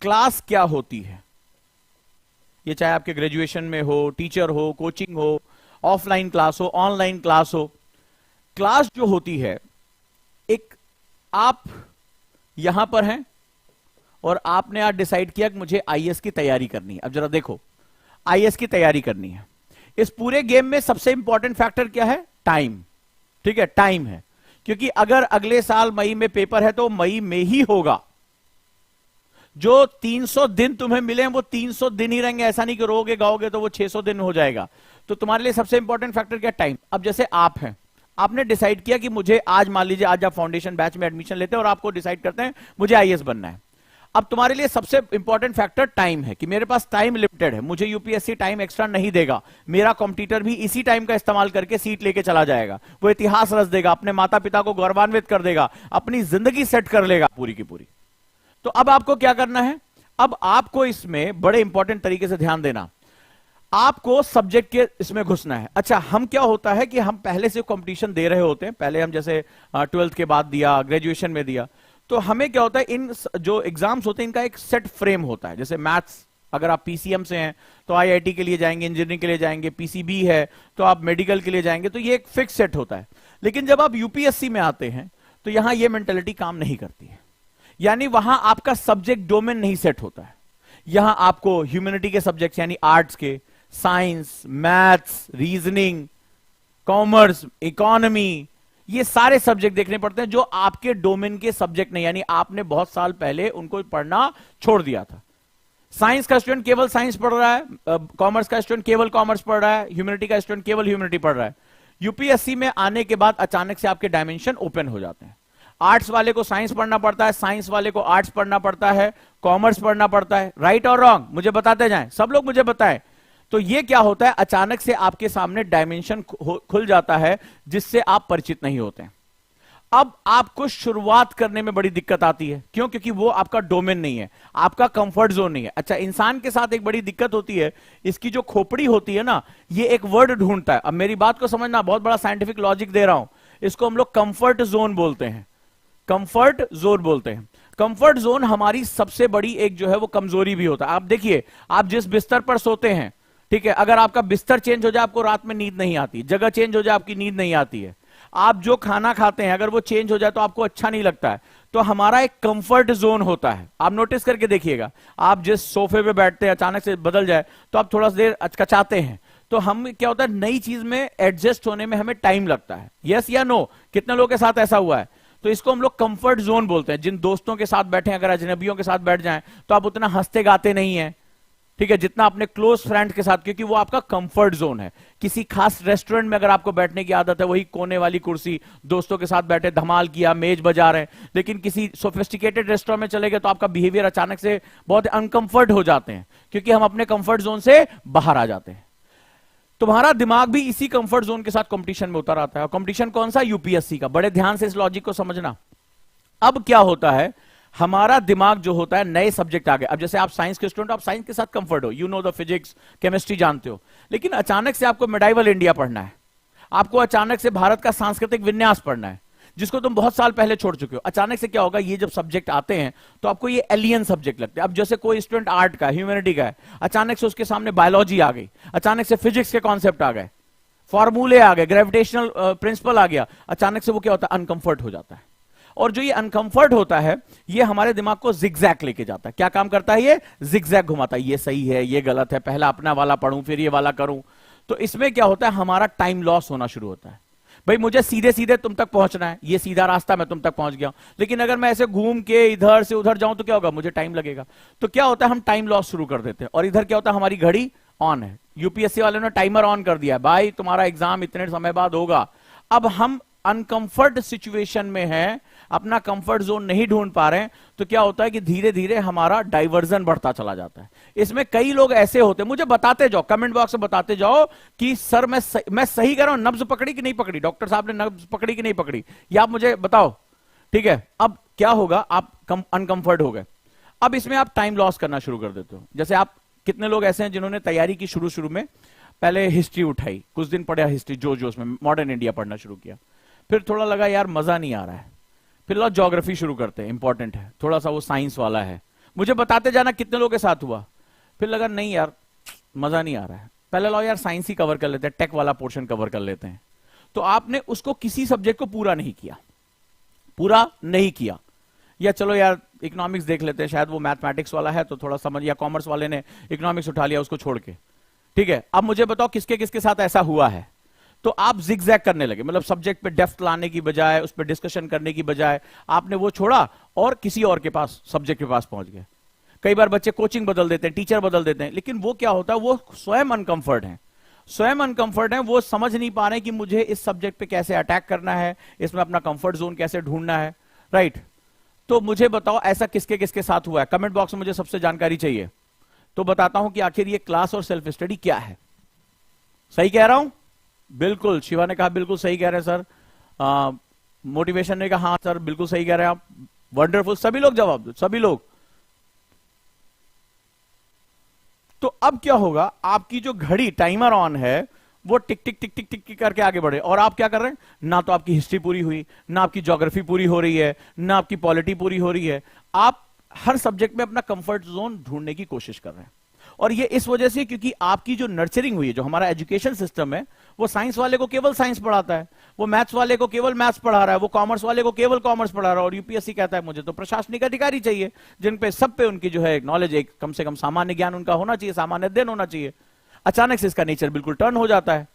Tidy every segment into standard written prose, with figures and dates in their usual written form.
Class क्या होती है, ये चाहे आपके ग्रेजुएशन में हो, टीचर हो, कोचिंग हो, ऑफलाइन क्लास हो, ऑनलाइन क्लास हो। क्लास जो होती है, एक आप यहां पर हैं और आपने आज डिसाइड किया कि मुझे आईएएस की तैयारी करनी है। अब जरा देखो, आईएएस की तैयारी करनी है, इस पूरे गेम में सबसे इंपॉर्टेंट फैक्टर क्या है? टाइम। ठीक है, टाइम है, क्योंकि अगर अगले साल मई में पेपर है तो मई में ही होगा। जो 300 दिन तुम्हें मिले हैं वो 300 दिन ही रहेंगे, ऐसा नहीं कि रोगे गाओगे तो वो 600 दिन हो जाएगा। तो तुम्हारे लिए सबसे इंपॉर्टेंट फैक्टर क्या? टाइम। अब जैसे आप हैं, आपने डिसाइड किया कि मुझे आज, मान लीजिए आज आप फाउंडेशन बैच में एडमिशन लेते हैं और आपको डिसाइड करते हैं मुझे आईएएस बनना है। अब तुम्हारे लिए सबसे इंपॉर्टेंट फैक्टर टाइम है कि मेरे पास टाइम लिमिटेड है, मुझे यूपीएससी टाइम एक्स्ट्रा नहीं देगा। मेरा कॉम्पिटिटर भी इसी टाइम का इस्तेमाल करके सीट लेके चला जाएगा, वो इतिहास रच देगा, अपने माता पिता को गौरवान्वित कर देगा, अपनी जिंदगी सेट कर लेगा पूरी की पूरी। तो अब आपको क्या करना है? अब आपको इसमें बड़े इंपॉर्टेंट तरीके से ध्यान देना, आपको सब्जेक्ट के इसमें घुसना है। अच्छा, हम क्या होता है कि हम पहले से कंपटीशन दे रहे होते हैं, पहले हम जैसे 12th के बाद दिया, ग्रेजुएशन में दिया, तो हमें क्या होता है, इन जो एग्जाम्स होते हैं इनका एक सेट फ्रेम होता है। जैसे मैथ्स, अगर आप पीसीएम से हैं तो आईआईटी के लिए जाएंगे, इंजीनियरिंग के लिए जाएंगे, पीसीबी है तो आप मेडिकल के लिए जाएंगे, तो ये एक फिक्स सेट होता है। लेकिन जब आप यूपीएससी में आते हैं तो यहां ये मेंटेलिटी काम नहीं करती है, यानी वहां आपका सब्जेक्ट डोमेन नहीं सेट होता है। यहां आपको ह्यूमैनिटी के सब्जेक्ट्स यानी आर्ट्स के, science, maths, reasoning, commerce, economy, ये सारे सब्जेक्ट देखने पड़ते हैं जो आपके डोमेन के सब्जेक्ट नहीं, यानी आपने बहुत साल पहले उनको पढ़ना छोड़ दिया था। साइंस का स्टूडेंट केवल साइंस पढ़ रहा है, कॉमर्स का स्टूडेंट केवल कॉमर्स पढ़ रहा है, ह्यूमैनिटी का स्टूडेंट केवल ह्यूमैनिटी पढ़ रहा है। यूपीएससी में आने के बाद अचानक से आपके डायमेंशन ओपन हो जाते हैं। आर्ट्स वाले को साइंस पढ़ना पड़ता है, साइंस वाले को आर्ट्स पढ़ना पड़ता है, कॉमर्स पढ़ना पड़ता है। राइट और रॉन्ग मुझे बताते जाएं, सब लोग मुझे बताएं। तो ये क्या होता है, अचानक से आपके सामने डायमेंशन खुल जाता है जिससे आप परिचित नहीं होते हैं। अब आपको शुरुआत करने में बड़ी दिक्कत आती है, क्यों? क्योंकि वो आपका डोमेन नहीं है, आपका कंफर्ट जोन नहीं है। अच्छा, इंसान के साथ एक बड़ी दिक्कत होती है, इसकी जो खोपड़ी होती है ना, ये एक वर्ड ढूंढता है। अब मेरी बात को समझना, बहुत बड़ा साइंटिफिक लॉजिक दे रहा हूं, इसको हम लोग कंफर्ट जोन बोलते हैं। कंफर्ट जोन बोलते हैं। कंफर्ट जोन हमारी सबसे बड़ी एक जो है वो कमजोरी भी होता है। आप देखिए, आप जिस बिस्तर पर सोते हैं, ठीक है, अगर आपका बिस्तर चेंज हो जाए आपको रात में नींद नहीं आती, जगह चेंज हो जाए आपकी नींद नहीं आती है। आप जो खाना खाते हैं अगर वो चेंज हो जाए तो आपको अच्छा नहीं लगता है। तो हमारा एक कंफर्ट जोन होता है, आप नोटिस करके देखिएगा, आप जिस सोफे पे बैठते हैं अचानक से बदल जाए तो आप थोड़ा सा देर अचकचाते हैं। तो हम क्या होता है, नई चीज में एडजस्ट होने में हमें टाइम लगता है। यस या नो? कितने लोगों के साथ ऐसा हुआ है? तो इसको हम लोग कंफर्ट जोन बोलते हैं। जिन दोस्तों के साथ बैठे, अगर अजनबियों के साथ बैठ जाएं तो आप उतना हंसते गाते नहीं है, ठीक है, जितना अपने क्लोज फ्रेंड के साथ, क्योंकि वो आपका कंफर्ट जोन है। किसी खास रेस्टोरेंट में अगर आपको बैठने की आदत है, वही कोने वाली कुर्सी, दोस्तों के साथ बैठे, धमाल किया, मेज बजा रहे हैं। लेकिन किसी सोफिस्टिकेटेड रेस्टोरेंट में चले गए तो आपका बिहेवियर अचानक से बहुत अनकंफर्ट हो जाते हैं, क्योंकि हम अपने कंफर्ट जोन से बाहर आ जाते हैं। तुम्हारा दिमाग भी इसी कंफर्ट जोन के साथ कंपटीशन में उतर आता है। और कंपटीशन कौन सा? यूपीएससी का। बड़े ध्यान से इस लॉजिक को समझना। अब क्या होता है, हमारा दिमाग जो होता है, नए सब्जेक्ट आ गए। अब जैसे आप साइंस के स्टूडेंट, आप साइंस के साथ कंफर्ट हो, you know the physics, chemistry जानते हो, लेकिन अचानक से आपको मेडाइवल इंडिया पढ़ना है, आपको अचानक से भारत का सांस्कृतिक विन्यास पढ़ना है, जिसको तुम बहुत साल पहले छोड़ चुके हो। अचानक से क्या होगा, ये जब सब्जेक्ट आते हैं तो आपको ये एलियन सब्जेक्ट लगते हैं। अब जैसे कोई स्टूडेंट आर्ट का, ह्यूमैनिटी का है, अचानक से उसके सामने बायोलॉजी आ गई, अचानक से फिजिक्स के कॉन्सेप्ट आ गए, फॉर्मूले आ गए, ग्रेविटेशनल प्रिंसिपल आ गया, अचानक से वो क्या होता है, अनकंफर्ट हो जाता है। और जो ये अनकंफर्ट होता है, ये हमारे दिमाग को जिगजैग लेके जाता है। क्या काम करता है? ये जिगजैग घुमाता है, ये सही है, ये गलत है, पहला अपना वाला पढ़ूं फिर ये वाला करूं। तो इसमें क्या होता है, हमारा टाइम लॉस होना शुरू होता है। भाई मुझे सीधे सीधे तुम तक पहुंचना है, ये सीधा रास्ता, मैं तुम तक पहुंच गया, लेकिन अगर मैं ऐसे घूम के इधर से उधर जाऊं तो क्या होगा, मुझे टाइम लगेगा। तो क्या होता है, हम टाइम लॉस शुरू कर देते हैं। और इधर क्या होता है, हमारी घड़ी ऑन है, यूपीएससी वाले ने टाइमर ऑन कर दिया है, भाई तुम्हारा एग्जाम इतने समय बाद होगा। अब हम अनकंफर्ट सिचुएशन में हैं, अपना कंफर्ट जोन नहीं ढूंढ पा रहे हैं, तो क्या होता है कि धीरे धीरे हमारा डाइवर्जन बढ़ता चला जाता है। इसमें कई लोग ऐसे होते हैं, मुझे बताते जाओ, कमेंट बॉक्स में बताते जाओ कि सर मैं सही कर रहा हूं, नब्ज पकड़ी कि नहीं पकड़ी, डॉक्टर साहब ने नब्ज पकड़ी कि नहीं पकड़ी, ये आप मुझे बताओ। ठीक है, अब क्या होगा, आप अनकंफर्ट हो गए, अब इसमें आप टाइम लॉस करना शुरू कर देते हो। जैसे आप, कितने लोग ऐसे हैं जिन्होंने तैयारी की शुरू में, पहले हिस्ट्री उठाई, कुछ दिन पढ़ा हिस्ट्री, जोश में मॉडर्न इंडिया पढ़ना शुरू किया, फिर थोड़ा लगा यार मजा नहीं आ रहा है, फिर लो ज्योग्राफी शुरू करते हैं, इंपॉर्टेंट है, थोड़ा सा वो साइंस वाला है, मुझे बताते जाना कितने लोगों के साथ हुआ, फिर लगा नहीं यार मजा नहीं आ रहा है, पहले लो यार साइंस ही कवर कर लेते हैं, टेक वाला पोर्शन कवर कर लेते हैं। तो आपने उसको किसी सब्जेक्ट को पूरा नहीं किया, पूरा नहीं किया, या चलो यार इकोनॉमिक्स देख लेते हैं, शायद वो मैथमेटिक्स वाला है तो थोड़ा समझ, या कॉमर्स वाले ने इकोनॉमिक्स उठा लिया उसको छोड़ के, ठीक है। अब मुझे बताओ किसके किसके साथ ऐसा हुआ है। तो आप जिगजैग करने लगे, मतलब सब्जेक्ट पे डेप्थ लाने की बजाय, उस पर डिस्कशन करने की बजाय आपने वो छोड़ा और किसी और के पास, सब्जेक्ट के पास पहुंच गए। कई बार बच्चे कोचिंग बदल देते हैं, टीचर बदल देते हैं, लेकिन वो क्या होता है, वो स्वयं अनकंफर्ट है, स्वयं अनकंफर्ट है, वो समझ नहीं पा रहे कि मुझे इस सब्जेक्ट पे कैसे अटैक करना है, इसमें अपना कंफर्ट जोन कैसे ढूंढना है, राइट। तो मुझे बताओ ऐसा किसके किसके साथ हुआ है, कमेंट बॉक्स में मुझे सबसे जानकारी चाहिए, तो बताता हूं कि आखिर ये क्लास और सेल्फ स्टडी क्या है। सही कह रहा हूं? बिल्कुल, शिवा ने कहा बिल्कुल सही कह रहे हैं सर, मोटिवेशन ने कहा हाँ सर बिल्कुल सही कह रहे हैं आप, वंडरफुल, सभी लोग जवाब दो, सभी लोग। तो अब क्या होगा, आपकी जो घड़ी टाइमर ऑन है वो टिक टिक टिक टिक टिक टिक करके आगे बढ़े, और आप क्या कर रहे हैं, ना तो आपकी हिस्ट्री पूरी हुई, ना आपकी ज्योग्राफी पूरी हो रही है, ना आपकी पॉलिटी पूरी हो रही है, आप हर सब्जेक्ट में अपना कंफर्ट जोन ढूंढने की कोशिश कर रहे हैं। और ये इस वजह से क्योंकि आपकी जो नर्चरिंग हुई है, जो हमारा एजुकेशन सिस्टम है, वो साइंस वाले को केवल साइंस पढ़ाता है, वो मैथ्स वाले को केवल मैथ्स पढ़ा रहा है, वो कॉमर्स वाले को केवल कॉमर्स पढ़ा रहा है, और यूपीएससी कहता है मुझे तो प्रशासनिक अधिकारी चाहिए जिन पे सब पे उनकी जो है नॉलेज, एक कम से कम सामान्य ज्ञान उनका होना चाहिए, सामान्य अध्ययन होना चाहिए। अचानक से इसका नेचर बिल्कुल टर्न हो जाता है।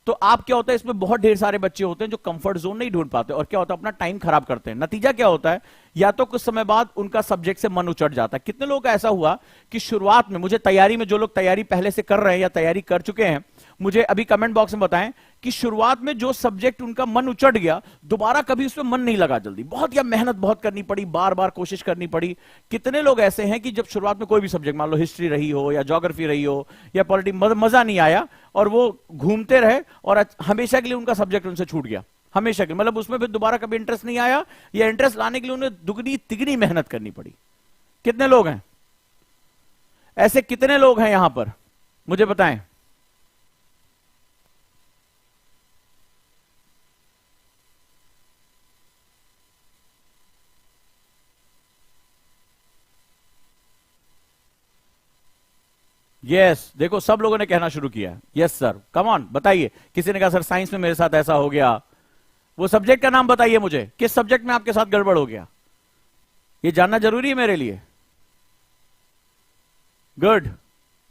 तो आप क्या होता है, इसमें बहुत ढेर सारे बच्चे होते हैं जो कंफर्ट जोन नहीं ढूंढ पाते, और क्या होता है अपना टाइम खराब करते हैं। नतीजा क्या होता है, या तो कुछ समय बाद उनका सब्जेक्ट से मन उचट जाता है। कितने लोगों का ऐसा हुआ कि शुरुआत में, मुझे तैयारी में, जो लोग तैयारी पहले से कर रहे हैं या तैयारी कर चुके हैं, मुझे अभी कमेंट बॉक्स में बताएं कि शुरुआत में जो सब्जेक्ट उनका मन उचट गया, दोबारा कभी उसमें मन नहीं लगा जल्दी, बहुत या मेहनत बहुत करनी पड़ी, बार बार कोशिश करनी पड़ी। कितने लोग ऐसे हैं कि जब शुरुआत में कोई भी सब्जेक्ट, मान लो हिस्ट्री रही हो या ज्योग्राफी रही हो या पॉलिटी, मजा नहीं आया और वो घूमते रहे और हमेशा के लिए उनका सब्जेक्ट उनसे छूट गया, हमेशा के, मतलब उसमें फिर दोबारा कभी इंटरेस्ट नहीं आया, या इंटरेस्ट लाने के लिए उन्हें दुगनी तिगनी मेहनत करनी पड़ी। कितने लोग हैं ऐसे, कितने लोग हैं यहां पर, मुझे बताएं। यस, देखो सब लोगों ने कहना शुरू किया, यस सर, कम ऑन बताइए। किसी ने कहा सर साइंस में मेरे साथ ऐसा हो गया, वो सब्जेक्ट का नाम बताइए मुझे, किस सब्जेक्ट में आपके साथ गड़बड़ हो गया, ये जानना जरूरी है मेरे लिए। Good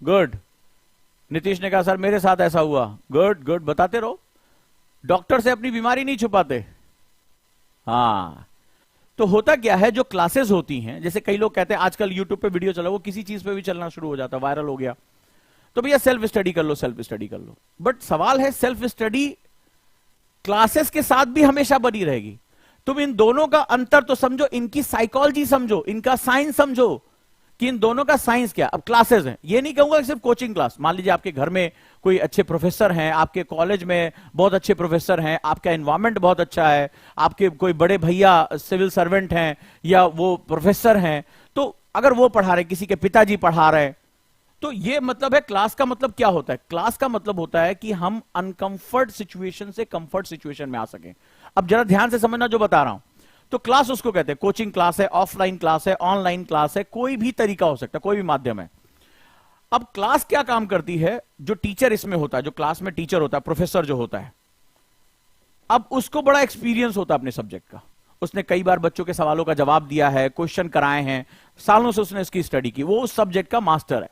good. नीतीश ने कहा सर मेरे साथ ऐसा हुआ, गुड गुड, बताते रहो, डॉक्टर से अपनी बीमारी नहीं छुपाते। हाँ, तो होता क्या है, जो क्लासेस होती हैं, जैसे कई लोग कहते हैं आजकल यूट्यूब पे वीडियो चला, वो किसी चीज पे भी चलना शुरू हो जाता है, वायरल हो गया, तो भैया सेल्फ स्टडी कर लो, सेल्फ स्टडी कर लो। बट सवाल है, सेल्फ स्टडी क्लासेस के साथ भी हमेशा बनी रहेगी? तुम इन दोनों का अंतर तो समझो, इनकी साइकोलॉजी समझो, इनका साइंस समझो कि इन दोनों का साइंस क्या। अब क्लासेस हैं, ये नहीं कहूंगा कि सिर्फ कोचिंग क्लास, मान लीजिए आपके घर में कोई अच्छे प्रोफेसर हैं, आपके कॉलेज में बहुत अच्छे प्रोफेसर हैं, आपका एनवायरमेंट बहुत अच्छा है, आपके कोई बड़े भैया सिविल सर्वेंट हैं या वो प्रोफेसर हैं, तो अगर वो पढ़ा रहे, किसी के पिताजी पढ़ा रहे, तो ये मतलब है, क्लास का मतलब क्या होता है, क्लास का मतलब होता है कि हम अनकंफर्ट सिचुएशन से कंफर्ट सिचुएशन में आ सके। अब जरा ध्यान से समझना जो बता रहा हूं। तो क्लास उसको कहते हैं, कोचिंग क्लास है, ऑफलाइन क्लास है, ऑनलाइन क्लास है, कोई भी तरीका हो सकता है, कोई भी माध्यम है। अब क्लास क्या काम करती है, जो टीचर इसमें होता है, जो क्लास में टीचर होता है, प्रोफेसर जो होता है, अब उसको बड़ा एक्सपीरियंस होता है अपने सब्जेक्ट का, उसने कई बार बच्चों के सवालों का जवाब दिया है, क्वेश्चन कराए हैं, सालों से उसने इसकी स्टडी की, वो उस सब्जेक्ट का मास्टर है।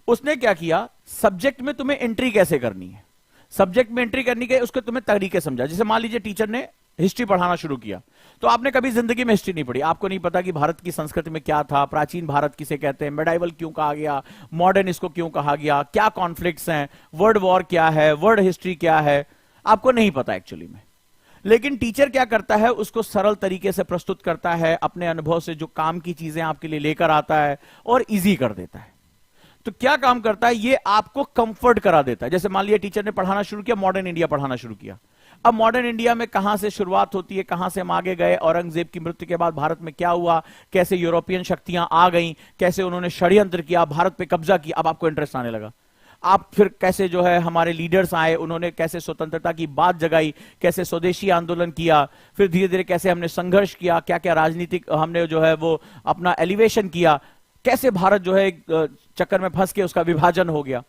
उसने क्या किया, सब्जेक्ट में तुम्हें एंट्री कैसे करनी है, सब्जेक्ट में एंट्री करनी है, उसके तुम्हें तरीके समझा। जैसे मान लीजिए टीचर ने हिस्ट्री पढ़ाना शुरू किया, तो आपने कभी जिंदगी में हिस्ट्री नहीं पढ़ी, आपको नहीं पता कि भारत की संस्कृति में क्या था, प्राचीन भारत किसे कहते हैं, मेडाइवल क्यों कहा गया, मॉडर्न इसको क्यों कहा गया, क्या कॉन्फ्लिक्ट्स हैं, वर्ल्ड वॉर क्या है, वर्ल्ड हिस्ट्री क्या है, आपको नहीं पता एक्चुअली में। लेकिन टीचर क्या करता है, उसको सरल तरीके से प्रस्तुत करता है, अपने अनुभव से जो काम की चीजें आपके लिए लेकर आता है और इजी कर देता है। तो क्या काम करता है, ये आपको कंफर्ट करा देता है। जैसे मान लिया टीचर ने पढ़ाना शुरू किया, मॉडर्न इंडिया पढ़ाना शुरू किया। अब मॉडर्न इंडिया में कहां से शुरुआत होती है, कहां से हम आगे गए, औरंगजेब की मृत्यु के बाद भारत में क्या हुआ, कैसे यूरोपियन शक्तियां आ गईं, कैसे उन्होंने षड्यंत्र किया, भारत पे कब्जा किया, अब आपको इंटरेस्ट आने लगा। आप फिर कैसे जो है हमारे लीडर्स आए, उन्होंने कैसे स्वतंत्रता की बात जगाई, कैसे स्वदेशी आंदोलन किया, फिर धीरे धीरे कैसे हमने संघर्ष किया, क्या क्या राजनीतिक हमने जो है वो अपना एलिवेशन किया, कैसे भारत जो है एक चक्कर में फंस के उसका विभाजन हो गया।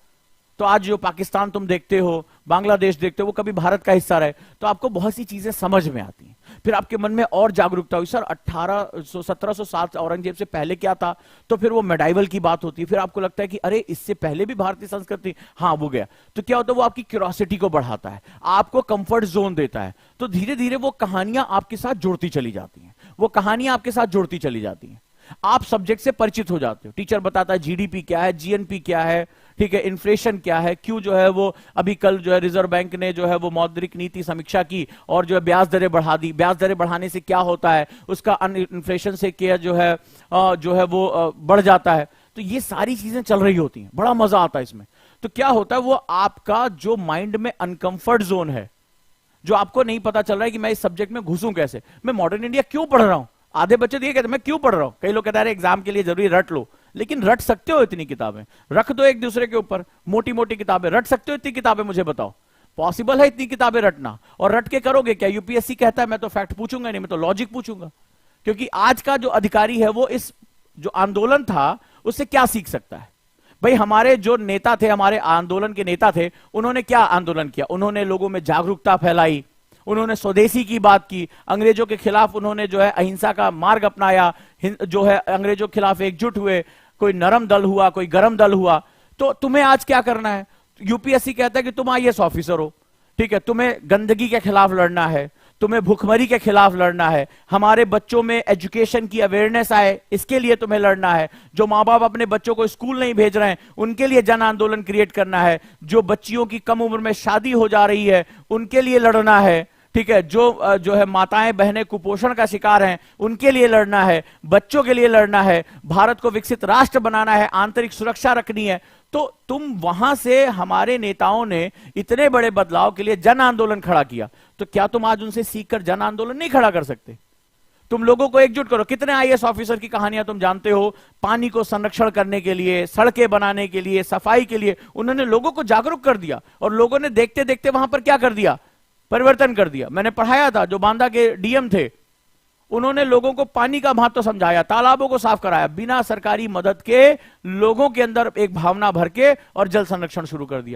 तो आज जो पाकिस्तान तुम देखते हो, बांग्लादेश देखते हो, वो कभी भारत का हिस्सा रहे, तो आपको बहुत सी चीजें समझ में आती हैं। फिर आपके मन में और जागरूकता हुई, सर 1707 औरंगजेब से पहले क्या था, तो फिर वो मेडाइवल की बात होती है, फिर आपको लगता है कि अरे इससे पहले भी भारतीय संस्कृति, हाँ वो गया, तो क्या होता है, वो आपकी क्यूरियोसिटी को बढ़ाता है, आपको कंफर्ट जोन देता है, तो धीरे धीरे वो कहानियां आपके साथ जुड़ती चली जाती हैं, वो कहानियां आपके साथ जुड़ती चली जाती हैं, आप सब्जेक्ट से परिचित हो जाते हो। टीचर बताता है जीडीपी क्या है, जीएनपी क्या है, ठीक है, इन्फ्लेशन क्या है, क्यों जो है वो अभी कल जो है रिजर्व बैंक ने जो है वो मौद्रिक नीति समीक्षा की और जो है ब्याज दरें बढ़ा दी, ब्याज दरें बढ़ाने से क्या होता है, उसका इन्फ्लेशन से क्या जो है वो बढ़ जाता है। तो ये सारी चीजें चल रही होती हैं, बड़ा मजा आता है इसमें। तो क्या होता है, वो आपका जो माइंड में अनकंफर्ट जोन है, जो आपको नहीं पता चल रहा है कि मैं इस सब्जेक्ट में घुसूं कैसे, मैं मॉडर्न इंडिया क्यों पढ़ रहा हूं। आधे बच्चे तो ये कहते हैं मैं क्यों पढ़ रहा हूं, कई लोग कहते हैं एग्जाम के लिए जरूरी रट लो, लेकिन रट सकते हो इतनी किताबें, रख दो एक दूसरे के ऊपर, मोटी मोटी किताबें रट सकते हो इतनी किताबें, मुझे बताओ पॉसिबल है इतनी किताबें रटना? और रट के करोगे क्या? यूपीएससी कहता है मैं तो फैक्ट पूछूंगा नहीं, मैं तो लॉजिक पूछूंगा, क्योंकि आज का जो अधिकारी है वो इस जो आंदोलन था उससे क्या सीख सकता है। भाई हमारे जो नेता थे, हमारे आंदोलन के नेता थे, उन्होंने क्या आंदोलन किया, उन्होंने लोगों में जागरूकता फैलाई, उन्होंने स्वदेशी की बात की, अंग्रेजों के खिलाफ उन्होंने जो है अहिंसा का मार्ग अपनाया, जो है अंग्रेजों के खिलाफ एकजुट हुए, कोई नरम दल हुआ, कोई गरम दल हुआ। तो तुम्हें आज क्या करना है? यूपीएससी कहता है कि तुम आईएएस ऑफिसर हो, ठीक है, तुम्हें गंदगी के खिलाफ लड़ना है, तुम्हें भूखमरी के खिलाफ लड़ना है, हमारे बच्चों में एजुकेशन की अवेयरनेस आए इसके लिए तुम्हें लड़ना है, जो माँ बाप अपने बच्चों को स्कूल नहीं भेज रहे हैं उनके लिए जन आंदोलन क्रिएट करना है, जो बच्चियों की कम उम्र में शादी हो जा रही है उनके लिए लड़ना है, ठीक है, जो है माताएं बहनें कुपोषण का शिकार हैं उनके लिए लड़ना है, बच्चों के लिए लड़ना है, भारत को विकसित राष्ट्र बनाना है, आंतरिक सुरक्षा रखनी है। तो तुम वहां से हमारे नेताओं ने इतने बड़े बदलाव के लिए जन आंदोलन खड़ा किया, तो क्या तुम आज उनसे सीखकर जन आंदोलन नहीं खड़ा कर सकते? तुम लोगों को एकजुट करो। कितने आईएएस ऑफिसर की कहानियां तुम जानते हो, पानी को संरक्षण करने के लिए, सड़कें बनाने के लिए, सफाई के लिए उन्होंने लोगों को जागरूक कर दिया, और लोगों ने देखते देखते वहां पर क्या कर दिया, परिवर्तन कर दिया। मैंने पढ़ाया था, जो बांदा के डीएम थे उन्होंने लोगों को पानी का महत्व समझाया, तालाबों को साफ कराया, बिना सरकारी मदद के लोगों के अंदर एक भावना भर के, और जल संरक्षण शुरू कर दिया।